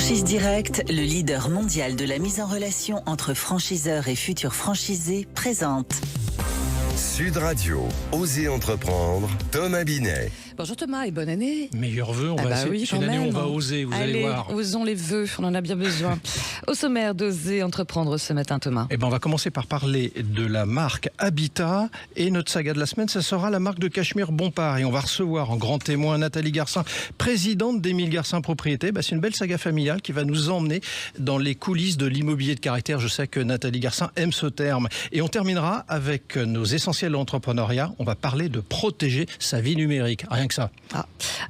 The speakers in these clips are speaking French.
Franchise Direct, le leader mondial de la mise en relation entre franchiseurs et futurs franchisés, présente Sud Radio, Osez entreprendre, Thomas Binet. Bonjour Thomas et bonne année. Meilleurs vœux, Oui, une année on va oser, vous allez voir. Osons les vœux, on en a bien besoin. Au sommaire d'Oser entreprendre ce matin, Thomas. On va commencer par parler de la marque Habitat et notre saga de la semaine, ça sera la marque de cachemire Bompard et on va recevoir en grand témoin Nathalie Garcin, présidente d'Émile Garcin Propriété. C'est une belle saga familiale qui va nous emmener dans les coulisses de l'immobilier de caractère. Je sais que Nathalie Garcin aime ce terme. Et on terminera avec nos essentiels de l'entrepreneuriat. On va parler de protéger sa vie numérique. Rien que ça.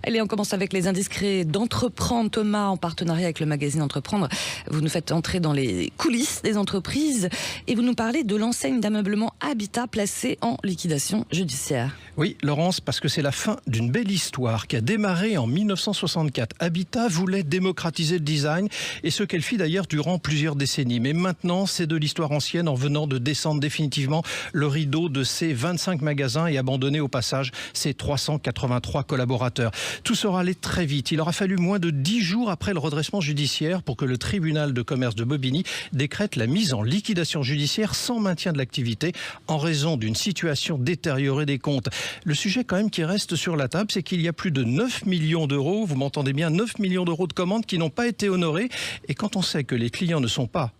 Allez, on commence avec les indiscrets d'Entreprendre. Thomas, en partenariat avec le magazine Entreprendre, vous nous faites entrer dans les coulisses des entreprises et vous nous parlez de l'enseigne d'ameublement Habitat placée en liquidation judiciaire. Oui, Laurence, parce que c'est la fin d'une belle histoire qui a démarré en 1964. Habitat voulait démocratiser le design et ce qu'elle fit d'ailleurs durant plusieurs décennies. Mais maintenant, c'est de l'histoire ancienne en venant de descendre définitivement le rideau de ces 25 magasins et abandonner au passage ces 383 collaborateurs. Tout sera allé très vite. Il aura fallu moins de 10 jours après le redressement judiciaire pour que le tribunal de commerce de Bobigny décrète la mise en liquidation judiciaire sans maintien de l'activité en raison d'une situation détériorée des comptes. Le sujet quand même qui reste sur la table, c'est qu'il y a plus de 9 millions d'euros, vous m'entendez bien, 9 millions d'euros de commandes qui n'ont pas été honorées. Et quand on sait que les clients ne font pas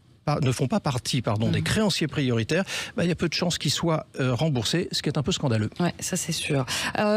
partie des créanciers prioritaires, il y a peu de chances qu'ils soient remboursés, ce qui est un peu scandaleux. Ouais, ça c'est sûr.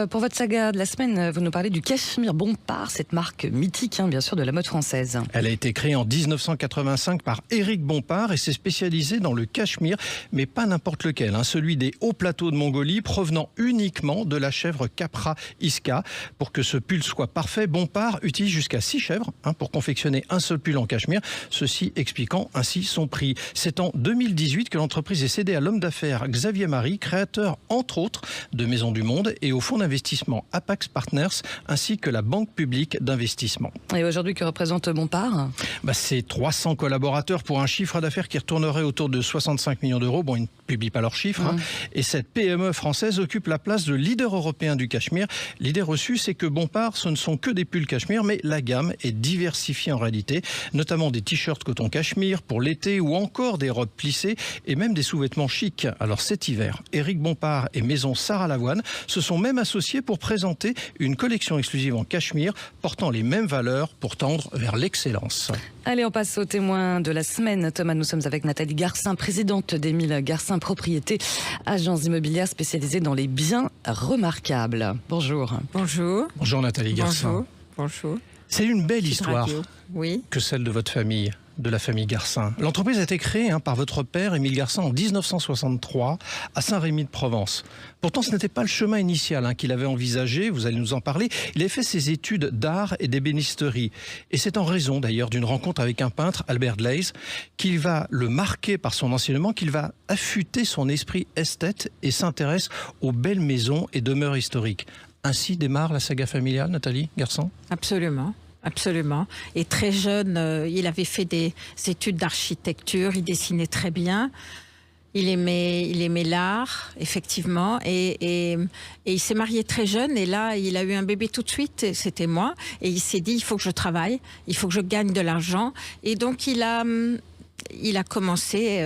Pour votre saga de la semaine, vous nous parlez du cachemire Bompard, cette marque mythique, bien sûr, de la mode française. Elle a été créée en 1985 par Éric Bompard et s'est spécialisée dans le cachemire, mais pas n'importe lequel, celui des hauts plateaux de Mongolie, provenant uniquement de la chèvre Capra Iska. Pour que ce pull soit parfait, Bompard utilise jusqu'à 6 chèvres pour confectionner un seul pull en cachemire, ceci expliquant ainsi son prix. C'est en 2018 que l'entreprise est cédée à l'homme d'affaires Xavier Marie, créateur entre autres de Maisons du Monde et au fonds d'investissement Apax Partners ainsi que la Banque publique d'investissement. Et aujourd'hui, que représente Bompard ? C'est 300 collaborateurs pour un chiffre d'affaires qui retournerait autour de 65 millions d'euros. Ils ne publient pas leurs chiffres. Et cette PME française occupe la place de leader européen du cachemire. L'idée reçue, c'est que Bompard, ce ne sont que des pulls cachemire, mais la gamme est diversifiée en réalité, notamment des t-shirts coton cachemire pour l'été ou encore des robes plissées et même des sous-vêtements chics. Alors cet hiver, Éric Bompard et Maison Sarah Lavoine se sont même associés pour présenter une collection exclusive en cachemire portant les mêmes valeurs pour tendre vers l'excellence. Allez, on passe au témoin de la semaine. Thomas, nous sommes avec Nathalie Garcin, présidente d'Émile Garcin Propriété, agence immobilière spécialisée dans les biens remarquables. Bonjour. Bonjour. Bonjour Nathalie Garcin. Bonjour. C'est une belle histoire que celle de votre famille, de la famille Garcin. L'entreprise a été créée par votre père, Émile Garcin, en 1963 à Saint-Rémy-de-Provence. Pourtant, ce n'était pas le chemin initial qu'il avait envisagé, vous allez nous en parler. Il avait fait ses études d'art et d'ébénisterie. Et c'est en raison d'ailleurs d'une rencontre avec un peintre, Albert Glaise, qu'il va le marquer par son enseignement, qu'il va affûter son esprit esthète et s'intéresse aux belles maisons et demeures historiques. Ainsi démarre la saga familiale, Nathalie Garcin ? Absolument. Et très jeune, il avait fait des études d'architecture, il dessinait très bien. Il aimait l'art, effectivement, et il s'est marié très jeune, et là, il a eu un bébé tout de suite, c'était moi, et il s'est dit, il faut que je travaille, il faut que je gagne de l'argent, et donc il a commencé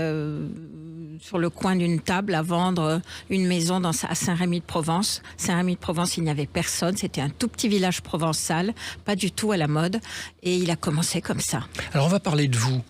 sur le coin d'une table à vendre une maison à Saint-Rémy-de-Provence. Saint-Rémy-de-Provence, il n'y avait personne. C'était un tout petit village provençal, pas du tout à la mode. Et il a commencé comme ça. Alors, on va parler de vous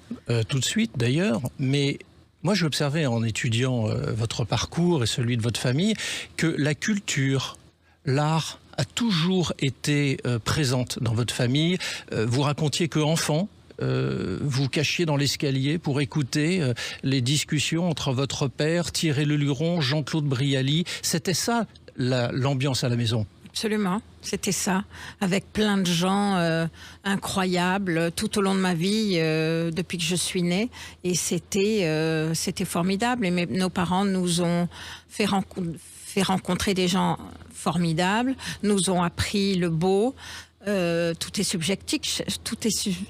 tout de suite, d'ailleurs. Mais moi, j'ai observé en étudiant votre parcours et celui de votre famille que la culture, l'art a toujours été présente dans votre famille. Vous racontiez qu'enfant, vous cachiez dans l'escalier pour écouter les discussions entre votre père, Thierry Leluron, Jean-Claude Brialy. C'était ça l'ambiance à la maison? Absolument, c'était ça, avec plein de gens incroyables tout au long de ma vie depuis que je suis née, et c'était formidable. Et nos parents nous ont fait rencontrer des gens formidables, nous ont appris le beau. Tout est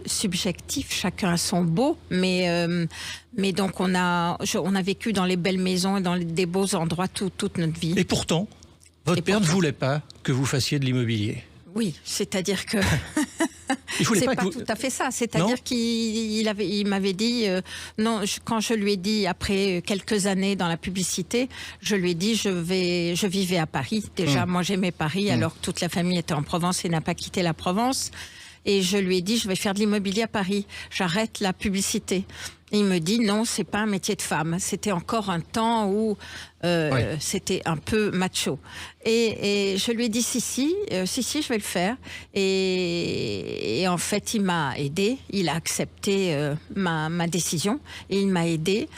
subjectif, chacun a son beau, mais donc on a vécu dans les belles maisons et dans des beaux endroits toute notre vie. Et pourtant, votre père ne voulait pas que vous fassiez de l'immobilier. Oui, c'est-à-dire que C'est pas tout à fait ça. C'est-à-dire qu'il m'avait dit non. Quand je lui ai dit après quelques années dans la publicité, je lui ai dit je vivais à Paris. Déjà, moi j'aimais Paris alors que toute la famille était en Provence et n'a pas quitté la Provence. Et je lui ai dit je vais faire de l'immobilier à Paris. J'arrête la publicité. Et il me dit non, c'est pas un métier de femme. C'était encore un temps où c'était un peu macho. Et je lui ai dit si, je vais le faire. Et en fait, il m'a aidé. Il a accepté ma décision et il m'a aidé.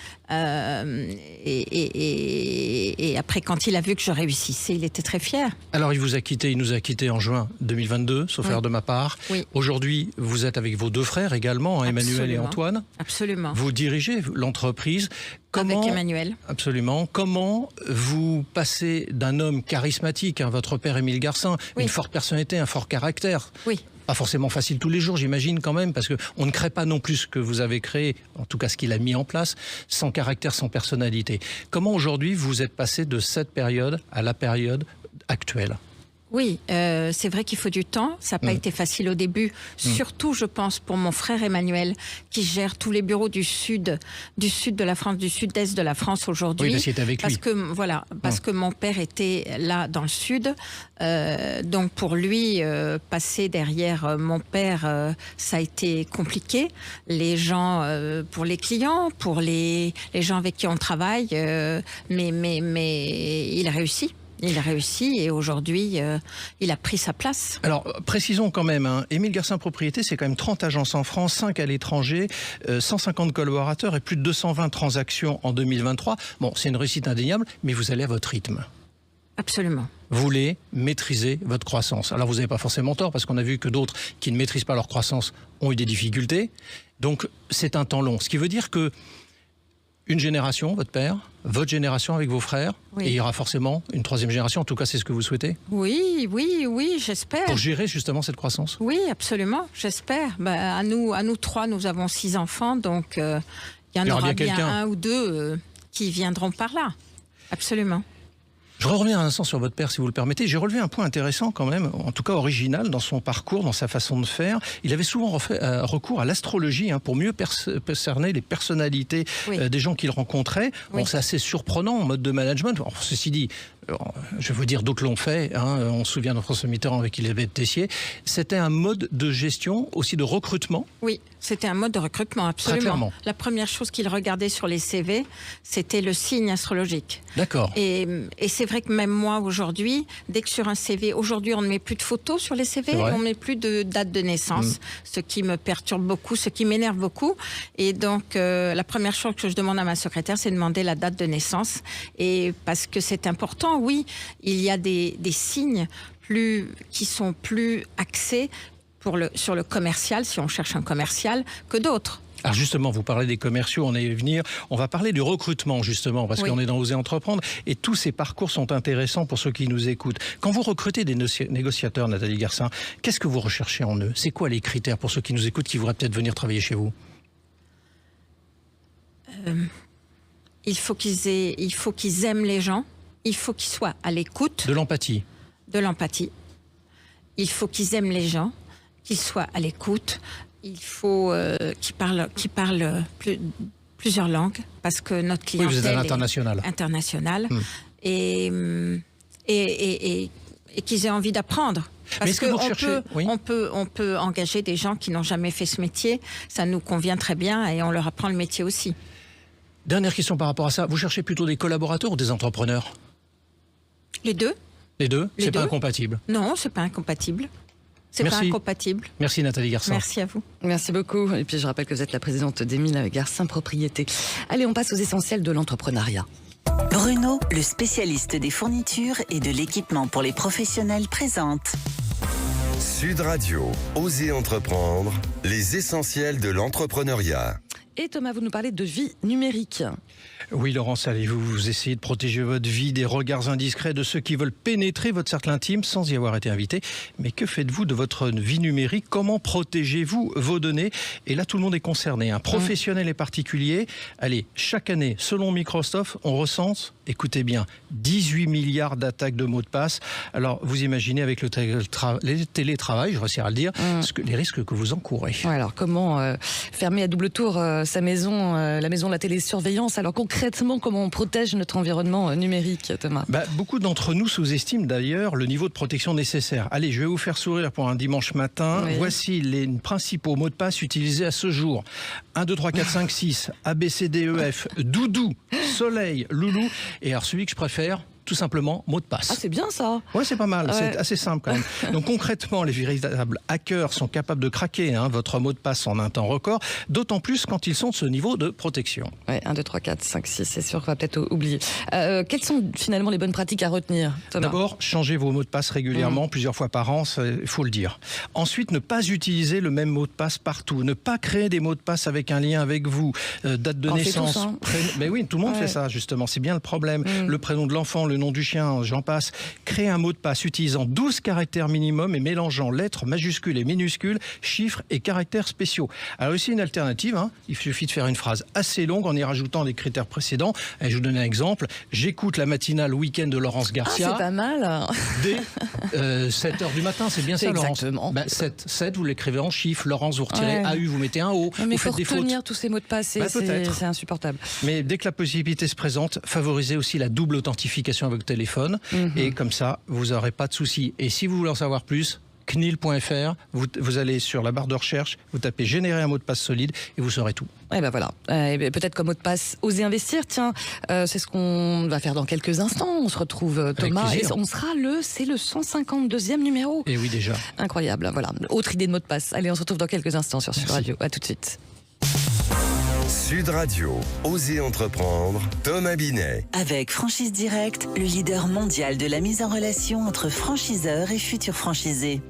Et après, quand il a vu que je réussissais, il était très fier. Alors, il nous a quittés en juin 2022, sauf erreur de ma part. Oui. Aujourd'hui, vous êtes avec vos deux frères également, Emmanuel et Antoine. Absolument. Vous dirigez l'entreprise. Avec Emmanuel. Absolument. Comment vous passez d'un homme charismatique, votre père Émile Garcin, une forte personnalité, un fort caractère. Oui. Pas forcément facile tous les jours, j'imagine quand même, parce qu'on ne crée pas non plus ce que vous avez créé, en tout cas ce qu'il a mis en place, sans caractère, sans personnalité. Comment aujourd'hui vous êtes passé de cette période à la période actuelle ? Oui, c'est vrai qu'il faut du temps. Ça n'a pas été facile au début. Surtout, je pense, pour mon frère Emmanuel, qui gère tous les bureaux du sud de la France, du sud-est de la France aujourd'hui. Oui, parce qu'il était avec lui. Parce que mon père était là dans le sud. Donc pour lui, passer derrière mon père, ça a été compliqué. Les gens, pour les clients, pour les gens avec qui on travaille, mais il a réussi. Il a réussi et aujourd'hui, il a pris sa place. Alors, précisons quand même, Émile Garcin Propriété, c'est quand même 30 agences en France, 5 à l'étranger, 150 collaborateurs et plus de 220 transactions en 2023. Bon, c'est une réussite indéniable, mais vous allez à votre rythme. Absolument. Vous voulez maîtriser votre croissance. Alors, vous n'avez pas forcément tort, parce qu'on a vu que d'autres qui ne maîtrisent pas leur croissance ont eu des difficultés. Donc, c'est un temps long. Ce qui veut dire que une génération, votre père, votre génération avec vos frères, et il y aura forcément une troisième génération, en tout cas c'est ce que vous souhaitez ? Oui, j'espère. Pour gérer justement cette croissance ? Oui, absolument, j'espère. À nous trois, nous avons 6 enfants, donc il y en aura bien un ou deux qui viendront par là. Absolument. Je reviens un instant sur votre père, si vous le permettez. J'ai relevé un point intéressant quand même, en tout cas original dans son parcours, dans sa façon de faire. Il avait souvent recours à l'astrologie pour mieux cerner les personnalités des gens qu'il rencontrait. Bon, c'est assez surprenant en mode de management. Bon, ceci dit, je veux dire, d'autres l'ont fait. On se souvient de François Mitterrand avec Elisabeth Tessier. C'était un mode de gestion, aussi de recrutement. Oui, c'était un mode de recrutement, absolument. Très clairement. La première chose qu'il regardait sur les CV, c'était le signe astrologique. D'accord. Et c'est vrai que même moi, aujourd'hui, dès que sur un CV, aujourd'hui, on ne met plus de photos sur les CV, on ne met plus de date de naissance, ce qui me perturbe beaucoup, ce qui m'énerve beaucoup. Et donc, la première chose que je demande à ma secrétaire, c'est de demander la date de naissance. Et parce que c'est important, oui, il y a des signes qui sont plus axés sur le commercial, si on cherche un commercial, que d'autres. Alors justement, vous parlez des commerciaux, on est venir. On va parler du recrutement justement, parce qu'on est dans Oser Entreprendre. Et tous ces parcours sont intéressants pour ceux qui nous écoutent. Quand vous recrutez des négociateurs, Nathalie Garcin, qu'est-ce que vous recherchez en eux ? C'est quoi les critères pour ceux qui nous écoutent, qui voudraient peut-être venir travailler chez vous ? Il faut qu'ils aiment les gens. Il faut qu'ils soient à l'écoute. De l'empathie. De l'empathie. Il faut qu'ils aiment les gens, qu'ils soient à l'écoute. Il faut qu'ils parlent plusieurs langues, parce que notre clientèle vous êtes à l'international. Est internationale. Et qu'ils aient envie d'apprendre. Parce qu'on peut engager des gens qui n'ont jamais fait ce métier. Ça nous convient très bien et on leur apprend le métier aussi. Dernière question par rapport à ça. Vous cherchez plutôt des collaborateurs ou des entrepreneurs ? Les deux. Les deux ? C'est pas incompatible ? Non, c'est pas incompatible. C'est pas incompatible. Merci Nathalie Garcin. Merci à vous. Merci beaucoup. Et puis je rappelle que vous êtes la présidente d'Émile Garcin Propriété. Allez, on passe aux essentiels de l'entrepreneuriat. Bruno, le spécialiste des fournitures et de l'équipement pour les professionnels, présente. Sud Radio, Oser Entreprendre, les essentiels de l'entrepreneuriat. Et Thomas, vous nous parlez de vie numérique. Oui, Laurence, allez-vous vous essayer de protéger votre vie des regards indiscrets de ceux qui veulent pénétrer votre cercle intime sans y avoir été invité. Mais que faites-vous de votre vie numérique ? Comment protégez-vous vos données ? Et là, tout le monde est concerné, professionnels et particuliers. Allez, chaque année, selon Microsoft, on recense écoutez bien, 18 milliards d'attaques de mots de passe. Alors, vous imaginez avec le télétravail, je réussirai à le dire, les risques que vous encourez. Ouais, alors, comment fermer à double tour sa maison, la maison de la télésurveillance? Alors, concrètement, comment on protège notre environnement numérique, Thomas? Beaucoup d'entre nous sous-estiment d'ailleurs le niveau de protection nécessaire. Allez, je vais vous faire sourire pour un dimanche matin. Oui. Voici les principaux mots de passe utilisés à ce jour. 1, 2, 3, 4, 5, 6, A, B, C, D, E, F, Doudou, Soleil, Loulou. Et alors celui que je préfère, tout simplement, mot de passe. Ah, c'est bien ça. Ouais, c'est pas mal, c'est assez simple quand même. Donc concrètement, les véritables hackers sont capables de craquer votre mot de passe en un temps record, d'autant plus quand ils sont de ce niveau de protection. Ouais, 1, 2, 3, 4, 5, 6, c'est sûr qu'on va peut-être oublier. Quelles sont finalement les bonnes pratiques à retenir, Thomas? D'abord, changez vos mots de passe régulièrement, plusieurs fois par an, il faut le dire. Ensuite, ne pas utiliser le même mot de passe partout, ne pas créer des mots de passe avec un lien avec vous, date de naissance. Fait tous, prénom... Mais oui, tout le monde fait ça justement, c'est bien le problème. Le prénom de l'enfant, le nom du chien, j'en passe. Créez un mot de passe utilisant 12 caractères minimum et mélangeant lettres, majuscules et minuscules, chiffres et caractères spéciaux. Alors ici une alternative, il suffit de faire une phrase assez longue en y rajoutant les critères précédents. Et je vous donne un exemple. J'écoute la matinale week-end de Laurence Garcia. Ah, c'est pas mal. Dès 7h du matin, c'est bien ça, Laurence? Exactement. 7, vous l'écrivez en chiffres. Laurence, vous retirez AU, vous mettez un O. Mais vous faites des fautes. Retenir tous ces mots de passe, c'est insupportable. Mais dès que la possibilité se présente, favorisez aussi la double authentification avec votre téléphone. Et comme ça, vous n'aurez pas de soucis. Et si vous voulez en savoir plus, CNIL.fr, vous allez sur la barre de recherche, vous tapez générer un mot de passe solide et vous saurez tout. Et ben voilà. Peut-être comme mot de passe, oser investir. Tiens, c'est ce qu'on va faire dans quelques instants. On se retrouve, Thomas, et on sera c'est le 152e numéro. Et oui, déjà. Incroyable. Voilà. Autre idée de mot de passe. Allez, on se retrouve dans quelques instants sur Sud Radio. À tout de suite. Sud Radio, Osez entreprendre, Thomas Binet. Avec Franchise Direct, le leader mondial de la mise en relation entre franchiseurs et futurs franchisés.